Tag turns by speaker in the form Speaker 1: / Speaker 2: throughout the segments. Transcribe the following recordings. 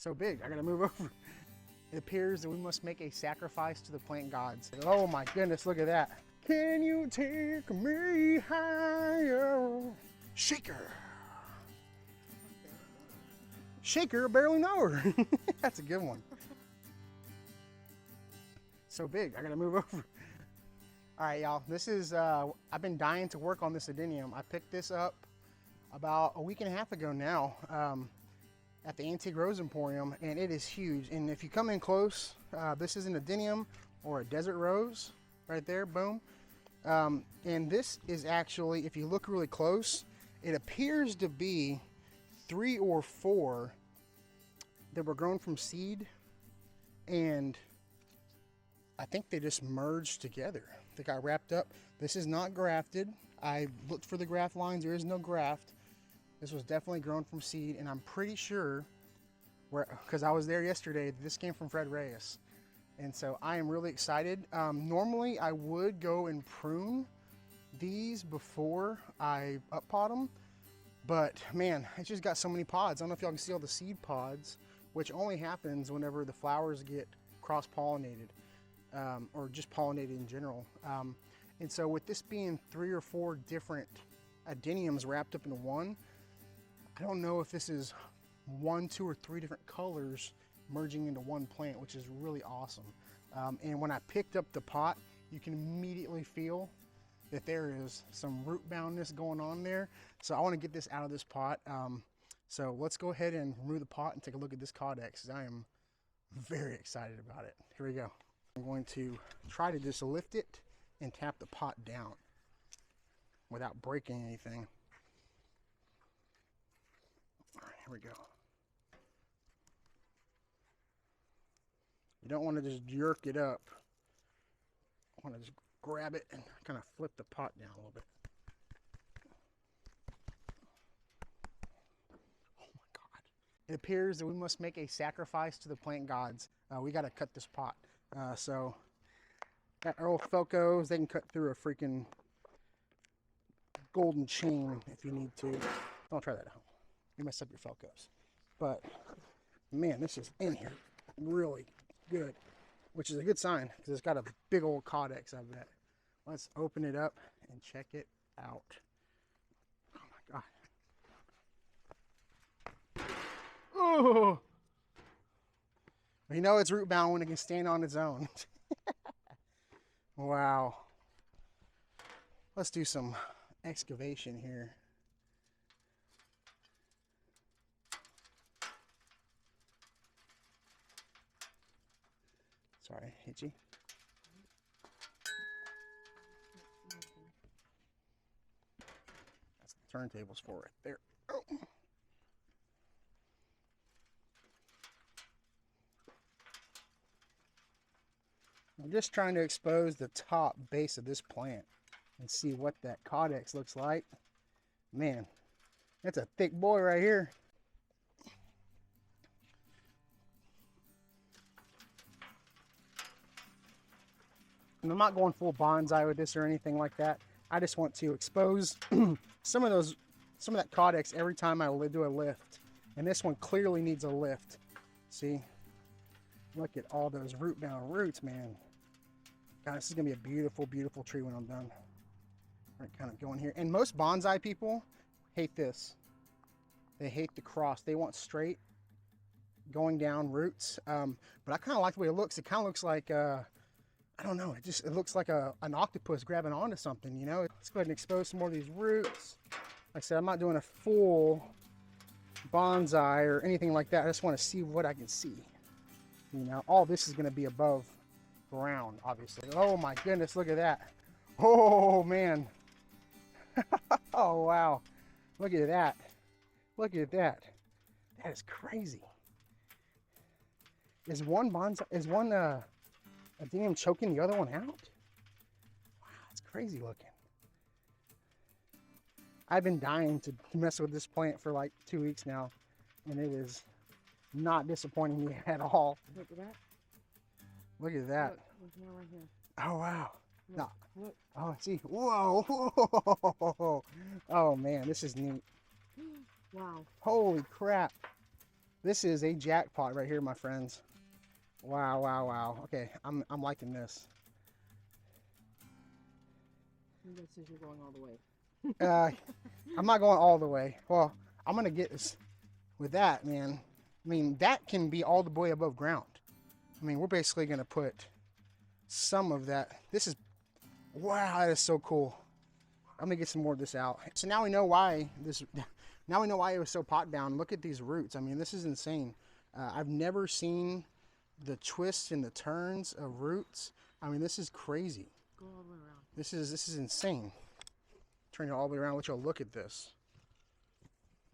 Speaker 1: So big, I gotta move over. It appears that we must make a sacrifice to the plant gods. Oh my goodness, look at that. Can you take me higher? Shaker. Shaker, barely know her. That's a good one. So big, I gotta move over. All right, y'all, this is, I've been dying to work on this Adenium. I picked this up about a week and a half ago now at the Antique Rose Emporium, and it is huge. And if you come in close, this is an Adenium or a desert rose right there, boom. And this is actually, if you look really close, it appears to be 3 or 4 that were grown from seed, and I think they just merged together. They got wrapped up. This is not grafted. I looked for the graft lines. There is no graft. This was definitely grown from seed, and I'm pretty sure, because I was there yesterday, this came from Fred Reyes. And so I am really excited. Normally I would go and prune these before I up pot them, but man, it just got so many pods. I don't know if y'all can see all the seed pods, which only happens whenever the flowers get cross-pollinated. Or just pollinated in general. And so with this being 3 or 4 different Adeniums wrapped up into one, I don't know if this is 1, 2, or 3 different colors merging into one plant, which is really awesome. And when I picked up the pot, you can immediately feel that there is some root boundness going on there. So I want to get this out of this pot. So let's go ahead and remove the pot and take a look at this Codex, because I am very excited about it. Here we go. I'm going to try to just lift it and tap the pot down without breaking anything. All right, here we go. You don't want to just jerk it up. I want to just grab it and kind of flip the pot down a little bit. Oh my God. It appears that we must make a sacrifice to the plant gods. We got to cut this pot. So got our old Felcos. They can cut through a freaking golden chain if you need to. Don't try that at home. You mess up your Felcos. But man, this is in here really good, which is a good sign because it's got a big old Codex, I bet. Let's open it up and check it out. Oh my God. Oh! You know it's root bound when it can stand on its own. Wow. Let's do some excavation here. Sorry, hit you. That's the turntables for it there. Oh. I'm just trying to expose the top base of this plant and see what that Codex looks like. Man, that's a thick boy right here. And I'm not going full bonsai with this or anything like that. I just want to expose some of that Codex every time I do a lift. And this one clearly needs a lift. See? Look at all those root bound roots, man. God, this is gonna be a beautiful, beautiful tree when I'm done. All right, kind of going here. And most bonsai people hate this. They hate the cross. They want straight going down roots. But I kind of like the way it looks. It kind of looks like, I don't know, it looks like an octopus grabbing onto something, you know? Let's go ahead and expose some more of these roots. Like I said, I'm not doing a full bonsai or anything like that. I just want to see what I can see. You know, all this is going to be above ground, obviously. Oh my goodness, look at that. Oh man. Oh wow. Look at that. Look at that. That is crazy. Is one Adenium choking the other one out? Wow, it's crazy looking. I've been dying to mess with this plant for like 2 weeks now, and it is not disappointing me at all.
Speaker 2: Look at that.
Speaker 1: Look at that.
Speaker 2: Look, there's more right here.
Speaker 1: Oh wow.
Speaker 2: Look,
Speaker 1: No.
Speaker 2: look.
Speaker 1: Oh, I see. Whoa. Whoa. Oh man, this is neat.
Speaker 2: Wow.
Speaker 1: Holy crap. This is a jackpot right here, my friends. Wow, wow, wow. Okay, I'm liking this.
Speaker 2: That says you're going all the way.
Speaker 1: I'm not going all the way. Well, I'm gonna get this with that, man. I mean, that can be all the way above ground. I mean, we're basically gonna put some of that. This is, wow, that is so cool. I'm gonna get some more of this out. So now we know why this, now we know why it was so pot bound. Look at these roots. I mean, this is insane. I've never seen the twists and the turns of roots. I mean, this is crazy.
Speaker 2: Go all the way around.
Speaker 1: This is insane. Turn it all the way around, let y'all look at this.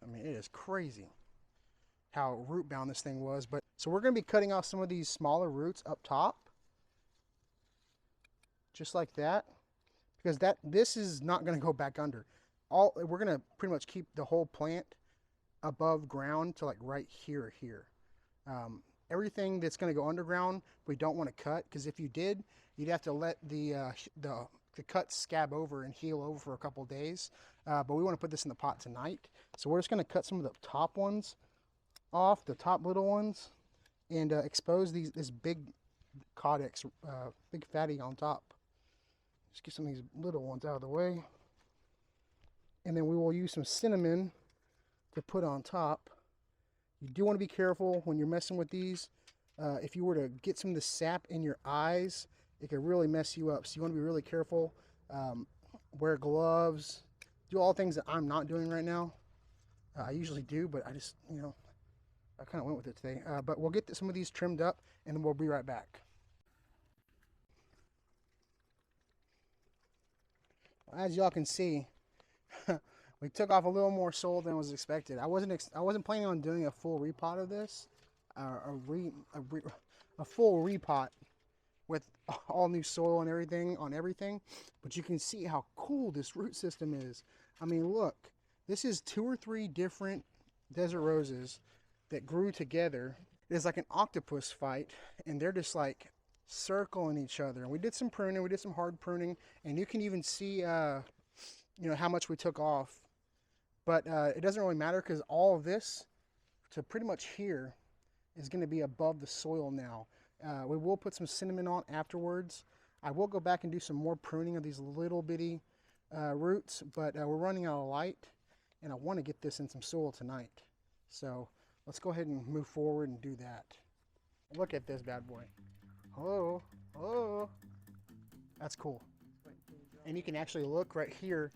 Speaker 1: I mean, it is crazy how root bound this thing was. But so we're gonna be cutting off some of these smaller roots up top, just like that, because this is not gonna go back under. We're gonna pretty much keep the whole plant above ground to like right here. Everything that's gonna go underground, we don't want to cut, because if you did, you'd have to let the cuts scab over and heal over for a couple days. But we want to put this in the pot tonight, so we're just gonna cut some of the top ones off, the top little ones, and expose this big caudex, big fatty on top. Just get some of these little ones out of the way, and then we will use some cinnamon to put on top. You do want to be careful when you're messing with these. If you were to get some of the sap in your eyes, it could really mess you up. So you want to be really careful. Wear gloves. Do all things that I'm not doing right now. I usually do, but I just, I kind of went with it today. But we'll get some of these trimmed up, and then we'll be right back. As y'all can see, we took off a little more soil than was expected. I wasn't planning on doing a full repot of this, a full repot with all new soil and everything on everything. But you can see how cool this root system is. I mean, look, this is 2 or 3 different desert roses that grew together. It's like an octopus fight, and they're just like circling each other. And we did some pruning, we did some hard pruning, and you can even see how much we took off. But it doesn't really matter, because all of this to pretty much here is going to be above the soil now. We will put some cinnamon on afterwards. I will go back and do some more pruning of these little bitty roots, but we're running out of light, and I want to get this in some soil tonight. So let's go ahead and move forward and do that. Look at this bad boy. Oh, oh, that's cool. And you can actually look right here,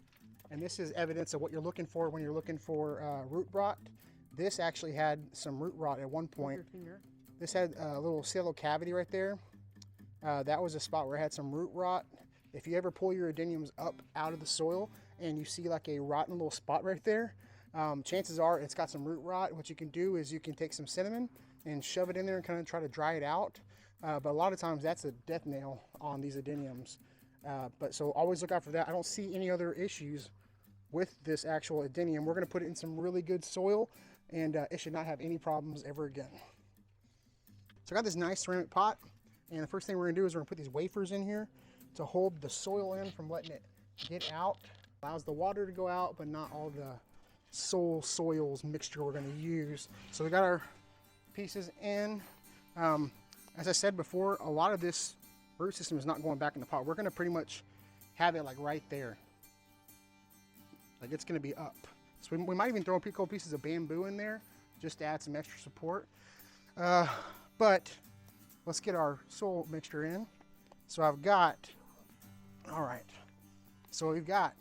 Speaker 1: and this is evidence of what you're looking for when you're looking for root rot. This actually had some root rot at one point. This had a little cellular cavity right there. That was a spot where it had some root rot. If you ever pull your adeniums up out of the soil and you see like a rotten little spot right there, chances are it's got some root rot. What you can do is you can take some cinnamon and shove it in there and kind of try to dry it out. But a lot of times that's a death nail on these adeniums. So always look out for that. I don't see any other issues with this actual adenium. We're going to put it in some really good soil, and it should not have any problems ever again. So I got this nice ceramic pot, and the first thing we're going to do is we're going to put these wafers in here to hold the soil in from letting it get out. Allows the water to go out, but not all the soils mixture we're going to use. So we got our pieces in. As I said before, a lot of this root system is not going back in the pot. We're going to pretty much have it like right there. Like it's going to be up. So we might even throw a couple pieces of bamboo in there just to add some extra support. But let's get our soil mixture in. So I've got, all right. So we've got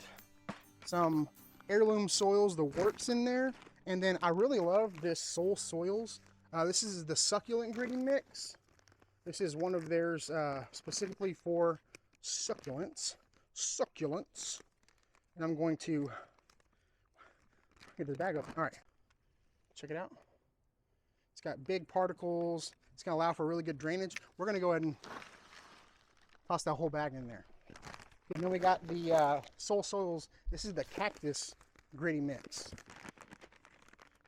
Speaker 1: some heirloom soils, the works in there. And then I really love this Soul Soils. This is the succulent gritty mix. This is one of theirs specifically for succulents. And I'm going to get this bag open. All right, check it out. It's got big particles. It's going to allow for really good drainage. We're going to go ahead and toss that whole bag in there. And then we got the Soul Soils. This is the cactus gritty mix.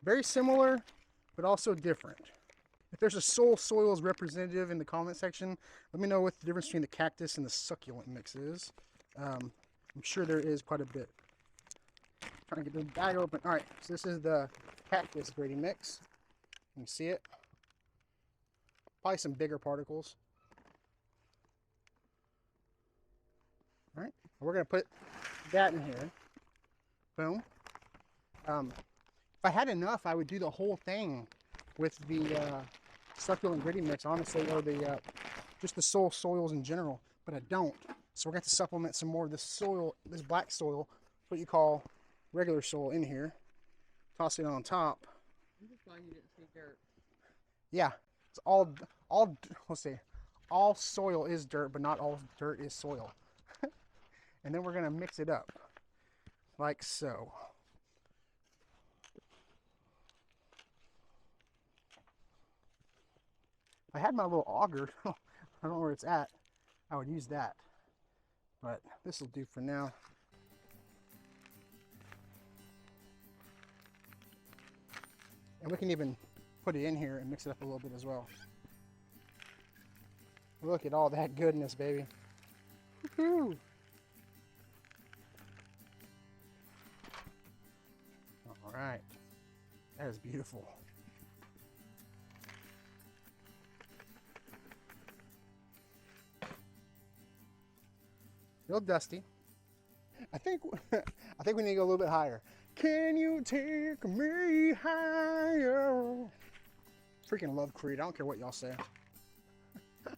Speaker 1: Very similar, but also different. If there's a Soul Soils representative in the comment section, let me know what the difference between the cactus and the succulent mix is. I'm sure there is quite a bit. Trying to get the bag open. All right, so this is the cactus gritty mix. You see it? Probably some bigger particles. All right, we're gonna put that in here. Boom. If I had enough, I would do the whole thing with the succulent gritty mix, honestly, or the just the soils in general, but I don't. So we're going to supplement some more of this soil, this black soil, what you call regular soil, in here. Toss it on top.
Speaker 2: I'm just glad you didn't see dirt.
Speaker 1: Yeah, it's let's see, all soil is dirt, but not all dirt is soil. And then we're going to mix it up, like so. If I had my little auger, I don't know where it's at, I would use that. But this will do for now. And we can even put it in here and mix it up a little bit as well. Look at all that goodness, baby. Woohoo! All right, that is beautiful. Real dusty. I think we need to go a little bit higher. Can you take me higher? Freaking love Creed. I don't care what y'all say.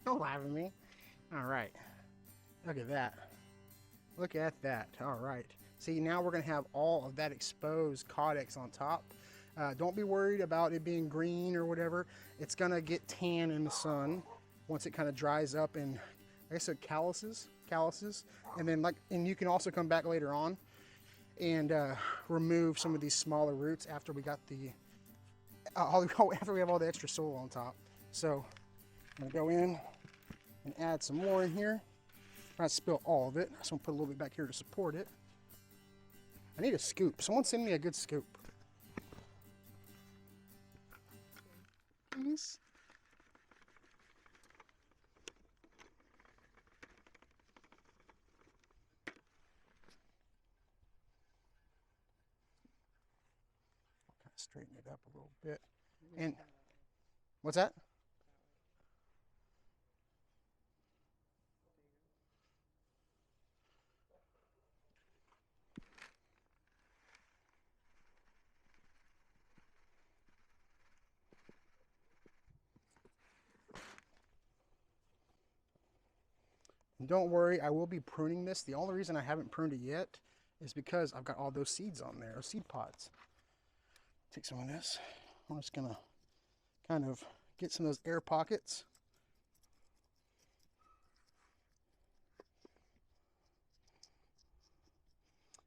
Speaker 1: Don't laugh at me. All right. Look at that. Look at that. All right. See, now we're going to have all of that exposed caudex on top. Don't be worried about it being green or whatever. It's going to get tan in the sun once it kind of dries up and, I guess, it calluses. And then, and you can also come back later on and remove some of these smaller roots after we got the after we have all the extra soil on top. So I'm gonna go in and add some more in here. Try to spill all of it. So I'm gonna put a little bit back here to support it. I need a scoop. Someone send me a good scoop, please. Straighten it up a little bit. And what's that? And don't worry, I will be pruning this. The only reason I haven't pruned it yet is because I've got all those seeds on there, those seed pods. Take some of this. I'm just gonna kind of get some of those air pockets.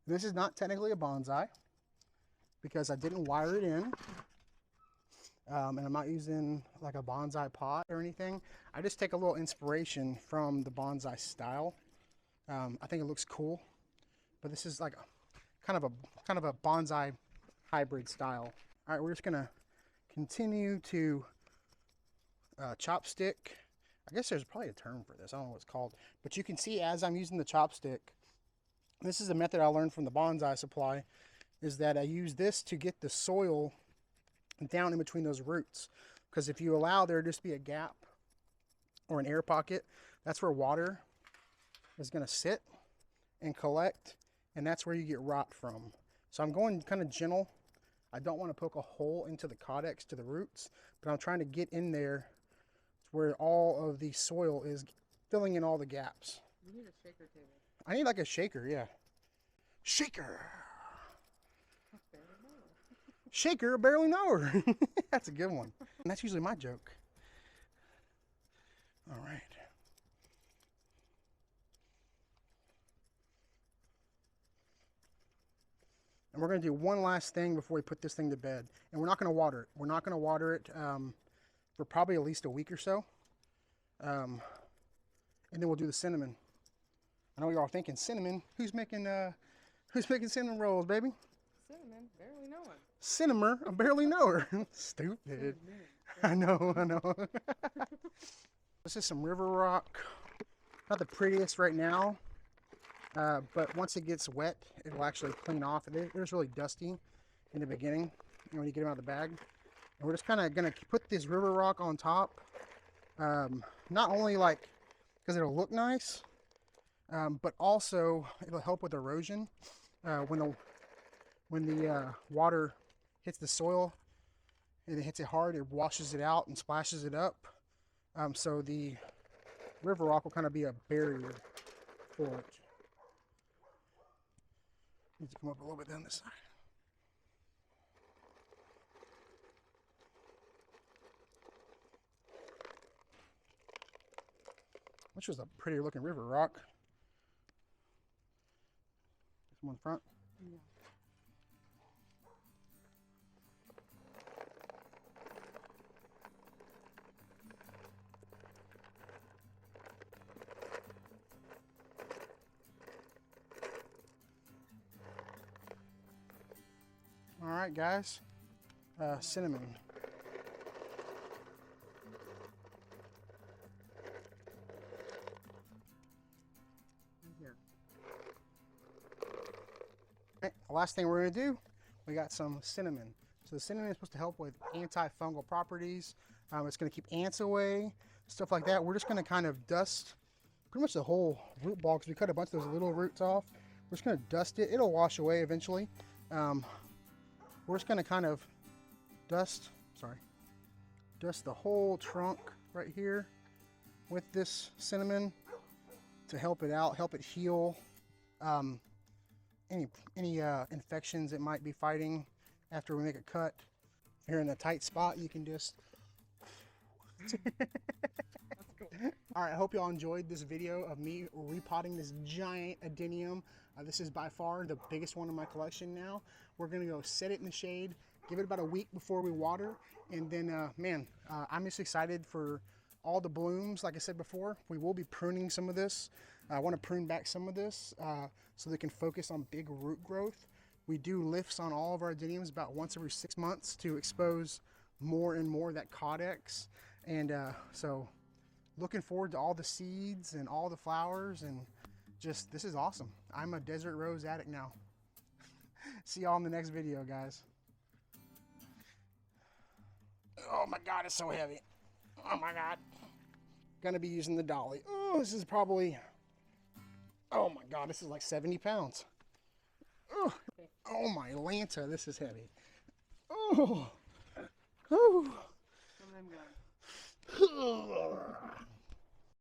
Speaker 1: This is not technically a bonsai because I didn't wire it in. And I'm not using like a bonsai pot or anything. I just take a little inspiration from the bonsai style. I think it looks cool, but this is like kind of a bonsai hybrid style. All right, we're just gonna continue to chopstick. I guess there's probably a term for this. I don't know what it's called, but you can see as I'm using the chopstick, this is a method I learned from the bonsai supply, is that I use this to get the soil down in between those roots. Because if you allow there to just be a gap or an air pocket, that's where water is gonna sit and collect, and that's where you get rot from. So I'm going kind of gentle. I don't want to poke a hole into the caudex to the roots, but I'm trying to get in there where all of the soil is filling in all the gaps.
Speaker 2: You need a shaker table.
Speaker 1: I need like a shaker, yeah. Shaker! Shaker, barely know her. That's a good one. And that's usually my joke. All right. And we're going to do one last thing before we put this thing to bed. And we're not going to water it. We're not going to water it for probably at least a week or so. And then we'll do the cinnamon. I know you're all thinking, cinnamon? Who's making cinnamon rolls, baby?
Speaker 2: Cinnamon, barely know him.
Speaker 1: Cinnamon, I barely know her. Stupid. I know. This is some river rock. Not the prettiest right now. But once it gets wet, it'll actually clean off. It was really dusty in the beginning when you get them out of the bag. And we're just kind of going to put this river rock on top. Not only like because it'll look nice, but also it'll help with erosion. When the water hits the soil and it hits it hard, it washes it out and splashes it up. So the river rock will kind of be a barrier for it. Needs to come up a little bit down this side. Which was a pretty looking river rock. This one in front.
Speaker 2: Yeah.
Speaker 1: All right, guys. Cinnamon.
Speaker 2: Here.
Speaker 1: Right, the last thing we're going to do, we got some cinnamon. So the cinnamon is supposed to help with antifungal properties. It's going to keep ants away, stuff like that. We're just going to kind of dust pretty much the whole root ball because we cut a bunch of those little roots off. We're just going to dust it. It'll wash away eventually. We're just going to kind of dust the whole trunk right here with this cinnamon to help it out, help it heal any infections it might be fighting after we make a cut. If you're in a tight spot, you can just
Speaker 2: That's cool.
Speaker 1: All right, I hope y'all enjoyed this video of me repotting this giant Adenium. This is by far the biggest one in my collection now. We're gonna go set it in the shade, give it about a week before we water, and then, I'm just excited for all the blooms. Like I said before, we will be pruning some of this. I want to prune back some of this so they can focus on big root growth. We do lifts on all of our Adeniums about once every 6 months to expose more and more of that caudex. And so looking forward to all the seeds and all the flowers, and just, this is awesome. I'm a desert rose addict now. See y'all in the next video, guys. Oh my God, it's so heavy. Oh my God. Gonna be using the dolly. Oh, this is probably, oh my God, this is like 70 pounds. Oh my Lanta, this is heavy. Oh,
Speaker 2: Some of them guys.
Speaker 1: oh.